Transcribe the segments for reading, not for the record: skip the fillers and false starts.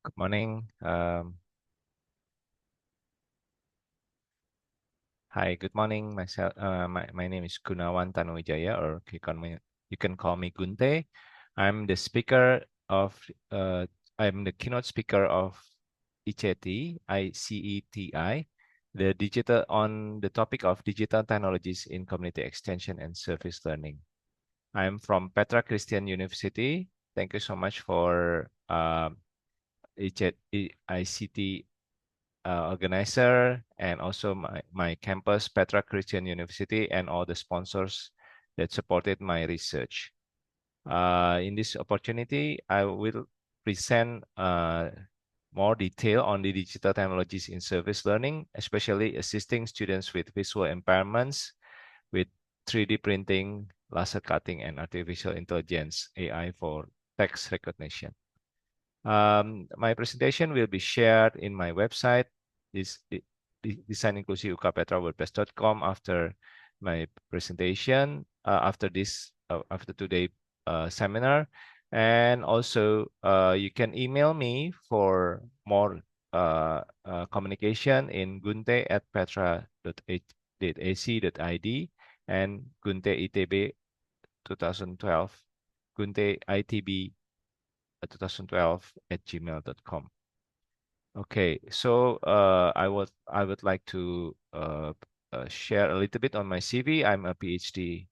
Good morning. Hi, good morning. My name is Gunawan Tanuwijaya, or you can call me Gunte. I'm the speaker of I'm the keynote speaker of ICETI, ICETI, on the topic of digital technologies in community extension and service learning. I'm from Petra Christian University. Thank you so much for ICT organizer, and also my campus, Petra Christian University, and all the sponsors that supported my research. In this opportunity, I will present more detail on the digital technologies in service learning, especially assisting students with visual impairments with 3D printing, laser cutting, and artificial intelligence, AI, for text recognition. My presentation will be shared in my website, designinclusivukpetra.wordpress.com, after my presentation, after today seminar. And also, you can email me for more communication in gunte@petra.ac.id and gunteitb 2012, gunteitb 2012 @gmail.com. Okay, so I would like to share a little bit on my CV. I'm a PhD.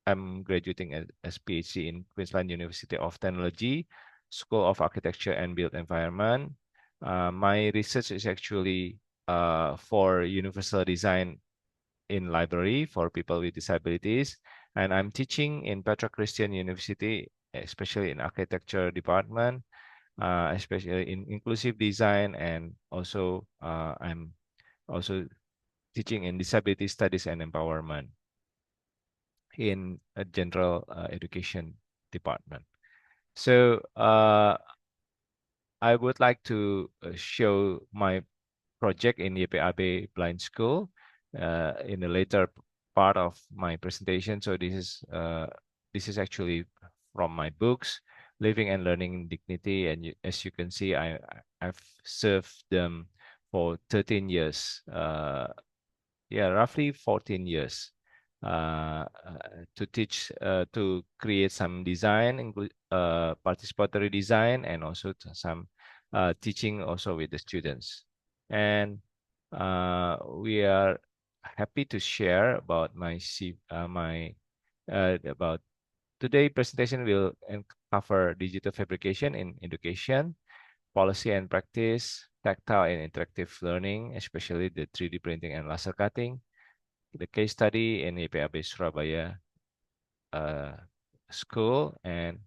I'm graduating as PhD in Queensland University of Technology, School of Architecture and Built Environment. My research is actually for universal design in library for people with disabilities, and I'm teaching in Petra Christian University, especially in architecture department, especially in inclusive design, and also I'm also teaching in disability studies and empowerment in a general education department. So I would like to show my project in YPAB Blind School in the later part of my presentation. So this is actually from my books, Living and Learning in Dignity, and as you can see, I've served them for 13 years. Yeah, roughly 14 years to teach, to create some design, participatory design, and also some teaching also with the students. And we are happy to share about about today presentation will cover digital fabrication in education, policy and practice, tactile and interactive learning, especially the 3D printing and laser cutting, the case study in YPAB Surabaya school, and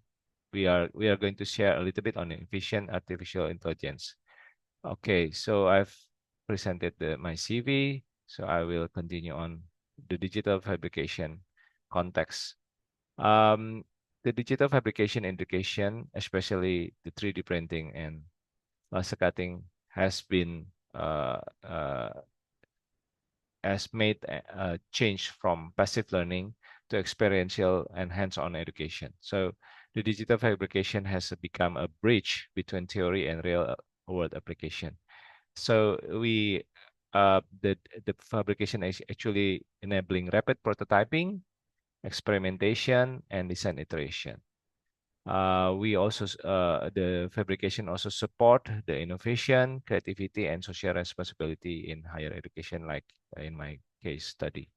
we are going to share a little bit on efficient artificial intelligence. Okay, so I've presented my CV, so I will continue on the digital fabrication context. The digital fabrication education, especially the 3D printing and laser cutting, has been has made a change from passive learning to experiential and hands-on education. So the digital fabrication has become a bridge between theory and real world application. So the fabrication is actually enabling rapid prototyping, experimentation, and design iteration. The fabrication also support the innovation, creativity, and social responsibility in higher education, like in my case study.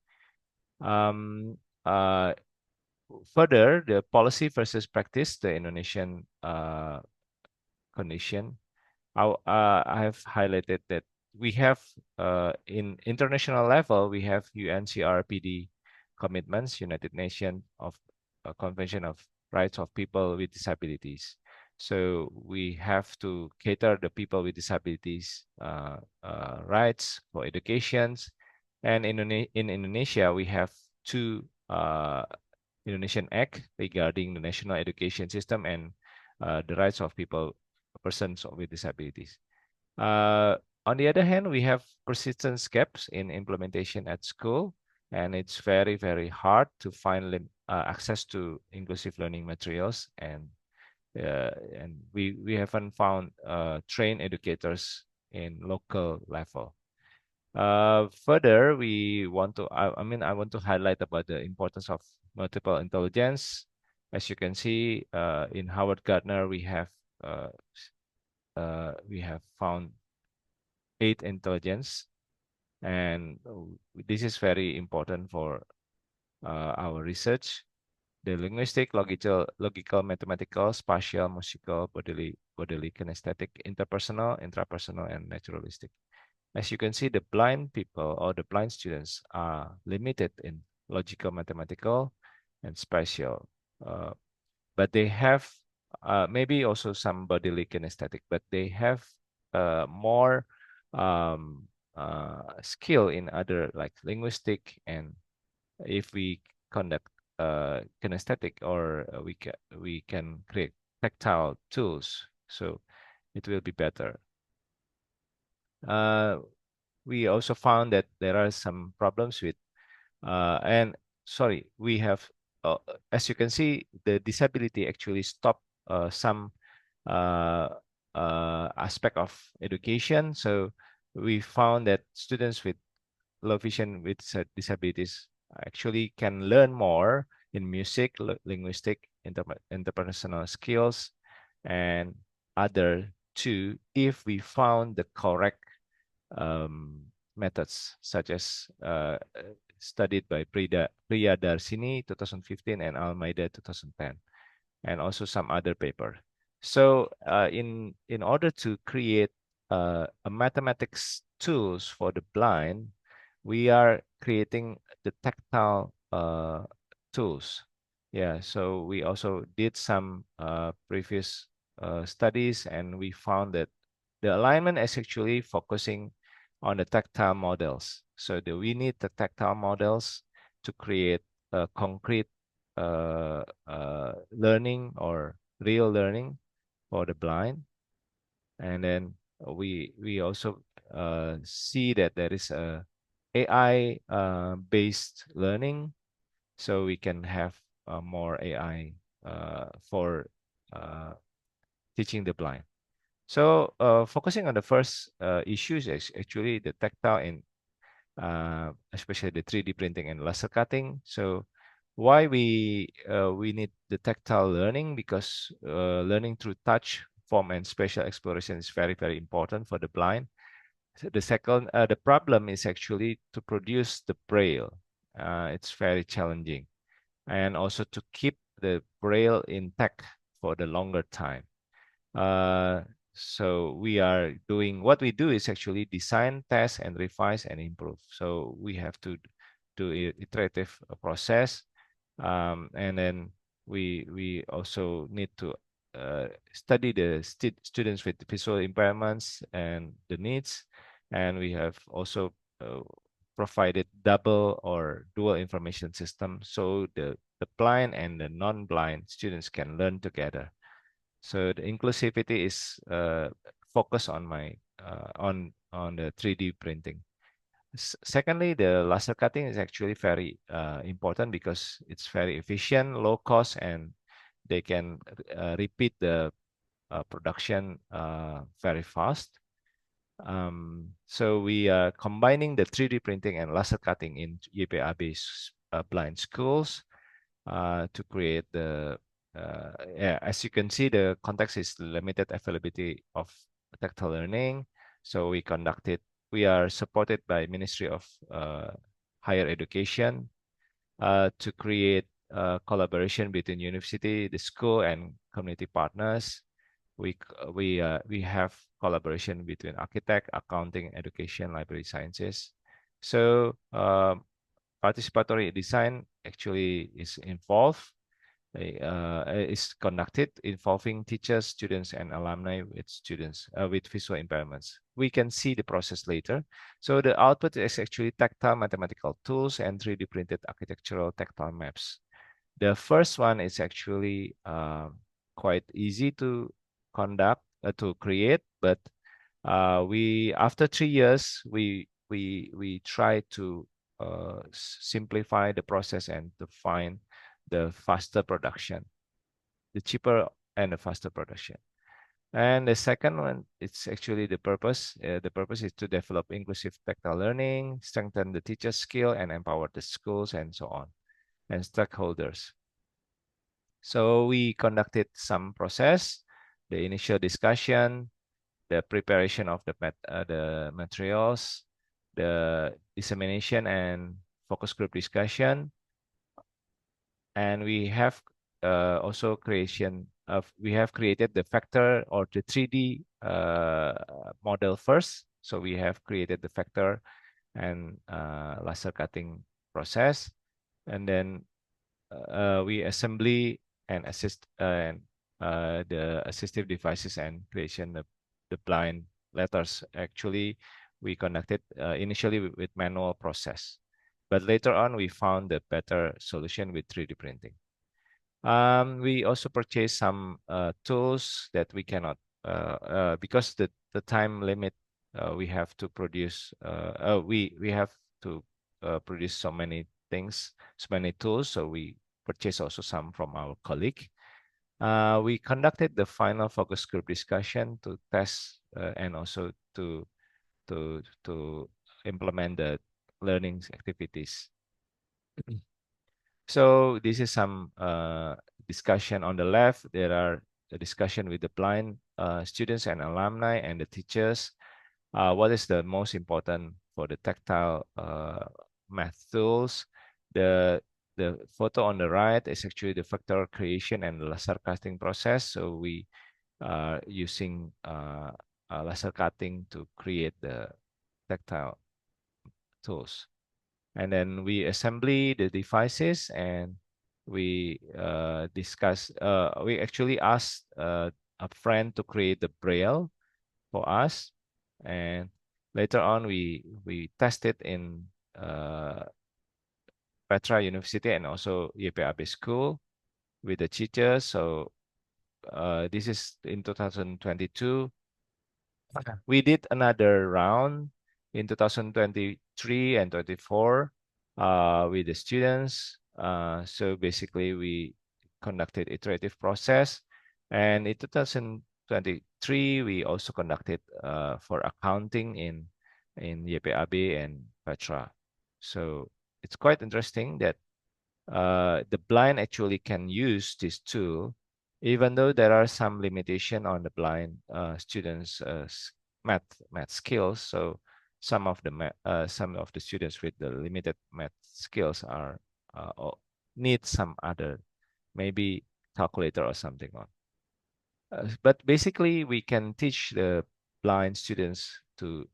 Um, uh, Further, the policy versus practice, the Indonesian condition. I have highlighted that we have in international level, we have UNCRPD commitments, United Nations of Convention of Rights of People with Disabilities. So we have to cater the people with disabilities rights for educations. And in Indonesia, we have two Indonesian Act regarding the national education system and the rights of persons with disabilities. On the other hand, we have persistence gaps in implementation at school, and it's very hard to find access to inclusive learning materials and and we haven't found trained educators in local level. Further, we want to, I want to highlight about the importance of multiple intelligence. As you can see, in Howard Gardner, uh, we have found 8 intelligence, and this is very important for our research. The linguistic, logical, mathematical, spatial, musical, bodily, kinesthetic, interpersonal, intrapersonal, and naturalistic. As you can see, the blind people or the blind students are limited in logical, mathematical, and spatial. Uh, but they have maybe also some bodily kinesthetic, but they have more um, skill in other like linguistic, and if we conduct kinesthetic, or we can create tactile tools, so it will be better. Uh, we also found that there are some problems with and sorry, we have as you can see, the disability actually stop some uh, aspect of education. So we found that students with low vision with disabilities actually can learn more in music, linguistic, interpersonal skills, and other too, if we found the correct um, methods, such as studied by Priyadarsini 2015 and Almeida 2010, and also some other paper. So in order to create a mathematics tools for the blind, we are creating the tactile tools. Yeah, so we also did some previous studies, and we found that the alignment is actually focusing on the tactile models. So we need the tactile models to create a concrete learning or real learning for the blind. And then we also see that there is a AI based learning, so we can have more AI for uh, teaching the blind. So focusing on the first issues is actually the tactile and especially the 3D printing and laser cutting. So why we need the tactile learning? Because learning through touch, form, and spatial exploration is very important for the blind. So the second, the problem is actually to produce the braille. It's very challenging, and also to keep the braille intact for the longer time. Uh, so we are doing, what we do is actually design, test, and revise and improve. So we have to do iterative process, and then we also need to study the students with visual impairments and the needs, and we have also provided double or dual information system, so the blind and the non-blind students can learn together. So the inclusivity is focused on my on the 3D printing. Secondly, the laser cutting is actually very important because it's very efficient, low cost, and they can repeat the production very fast. So we are combining the 3D printing and laser cutting in YPAB blind schools to create the yeah, as you can see, the context is limited availability of tactile learning. So we are supported by Ministry of Higher Education to create collaboration between university, the school, and community partners. We have collaboration between architect, accounting, education, library sciences. So participatory design actually is involved, is conducted involving teachers, students, and alumni with students with visual impairments. We can see the process later. So the output is actually tactile mathematical tools and 3D printed architectural tactile maps. The first one is actually quite easy to conduct, to create, but we after 3 years we try to simplify the process and to find the faster production, the cheaper and a faster production. And the second one, it's actually the purpose. The purpose is to develop inclusive tactile learning, strengthen the teacher's skill, and empower the schools and so on, and stakeholders. So we conducted some process, the initial discussion, the preparation of the materials, the dissemination and focus group discussion, and we have also we have created the vector or the 3D model first. So we have created the vector and laser cutting process, and then we assembly and assist and the assistive devices and creation of the blind letters. Actually, we conducted initially with manual process, but later on we found a better solution with 3D printing. We also purchased some tools that we cannot because the time limit we have to produce we have to produce so many things, so many tools. So we purchased also some from our colleague. We conducted the final focus group discussion to test and also to implement the learning activities. So this is some discussion on the left. There are a discussion with the blind students and alumni and the teachers. What is the most important for the tactile math tools? The photo on the right is actually the vector creation and the laser cutting process. So we are using laser cutting to create the tactile tools. And then we assembly the devices and we we actually asked a friend to create the braille for us, and later on we tested in Petra University and also YPAB school with the teachers. So this is in 2022. We did another round in 2023 and 24 with the students. So basically, we conducted iterative process, and in 2023, we also conducted for accounting in YPAB and Petra. So it's quite interesting that the blind actually can use this tool, even though there are some limitation on the blind students' math skills. So some of the students with the limited math skills are need some other, maybe calculator or something on. But basically, we can teach the blind students to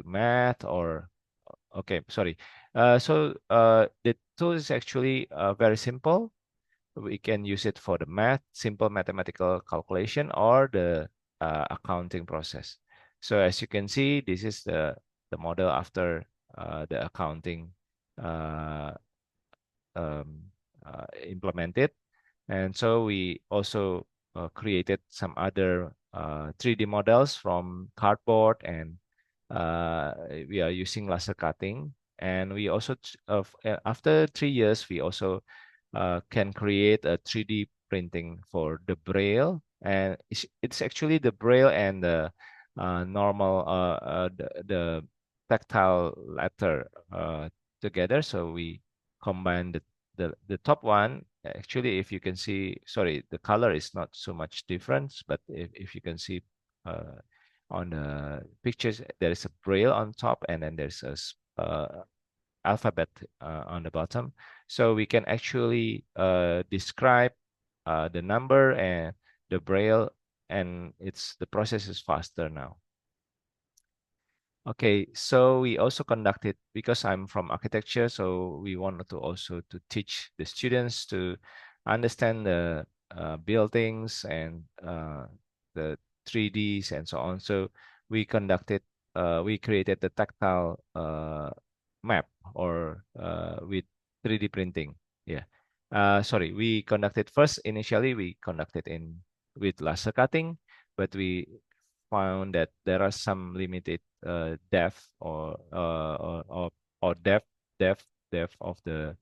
math or okay, sorry. The tool is actually very simple. We can use it for the simple mathematical calculation or the accounting process. So as you can see, this is the model after the accounting uh, um, implemented. And so we also created some other 3D models from cardboard, and we are using laser cutting. And we also, after 3 years, we also can create a 3D printing for the braille. And it's actually the braille and the normal, the tactile letter together. So we combine the top one. Actually, if you can see, sorry, the color is not so much difference, but if you can see on the pictures, there is a braille on top, and then there's a alphabet on the bottom. So we can actually describe the number and the braille, and the process is faster now. Okay, so we also conducted, because I'm from architecture, so we wanted to also to teach the students to understand the buildings and the 3Ds and so on. So we created the tactile map or with 3D printing. Yeah. Sorry, initially we conducted with laser cutting, but we found that there are some limited depth or depth of the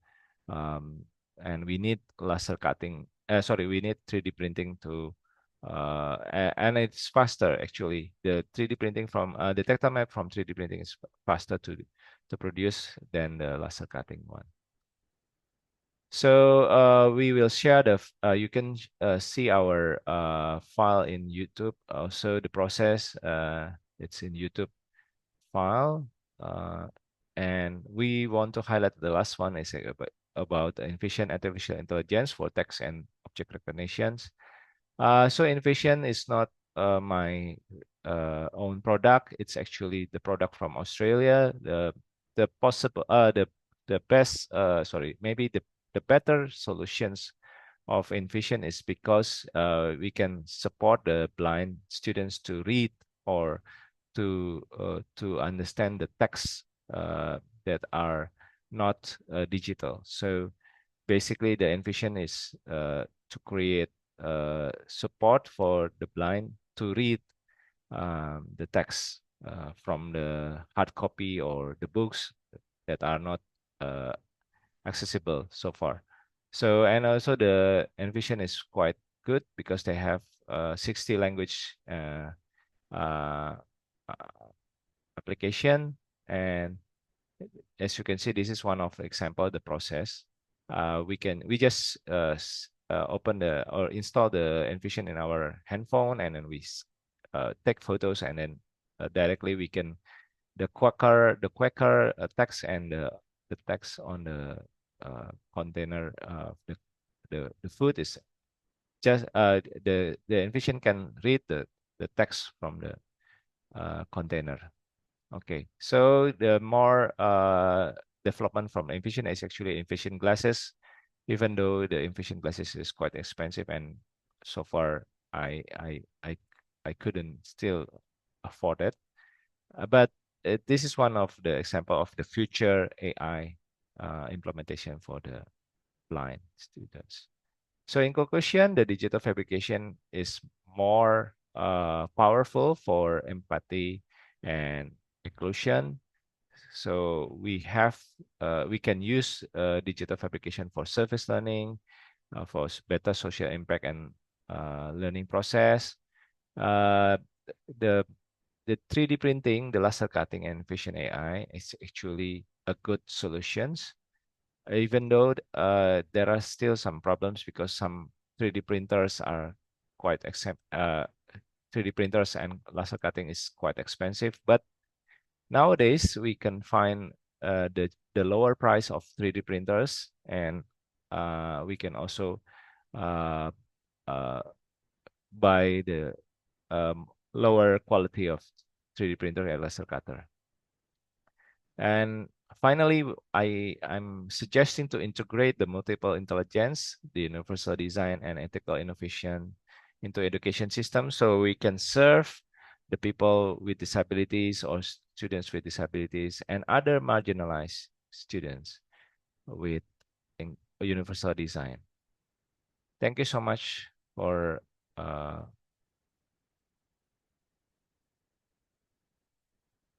and we need laser cutting. Sorry, we need 3D printing to and it's faster actually. The 3D printing from the tactile map from 3D printing is faster to produce than the laser cutting one. So we will share you can see our file in YouTube. Also the process, it's in YouTube file. Uh, and we want to highlight the last one is about Envision artificial intelligence for text and object recognitions. So Envision is not my own product. It's actually the product from Australia. The possible the best sorry, maybe the better solutions of Envision is because we can support the blind students to read or to understand the text that are not digital. So basically, the Envision is to create support for the blind to read the text from the hard copy or the books that are not uh, accessible so far. So, and also the Envision is quite good because they have 60 language uh, application. And as you can see, this is one of the example of the process. We just open the or install the Envision in our handphone, and then we take photos, and then directly we can the Quaker text and the text on the container the food is just the Envision can read the text from the container. Okay, so the more development from Envision is actually Envision glasses, even though the Envision glasses is quite expensive, and so far I couldn't still afford it. But this is one of the example of the future AI implementation for the blind students. So in conclusion, the digital fabrication is more powerful for empathy and inclusion. So we can use digital fabrication for service learning, for better social impact and learning process. Uh, the the 3D printing, the laser cutting, and vision AI is actually a good solutions, even though there are still some problems because some 3D printers are quite 3D printers and laser cutting is quite expensive. But nowadays we can find the lower price of 3D printers, and we can also uh, uh, buy the lower quality of 3D printer and laser cutter. And finally, I'm suggesting to integrate the multiple intelligence, the universal design, and ethical innovation into education system so we can serve the people with disabilities or students with disabilities and other marginalized students with universal design. Thank you so much for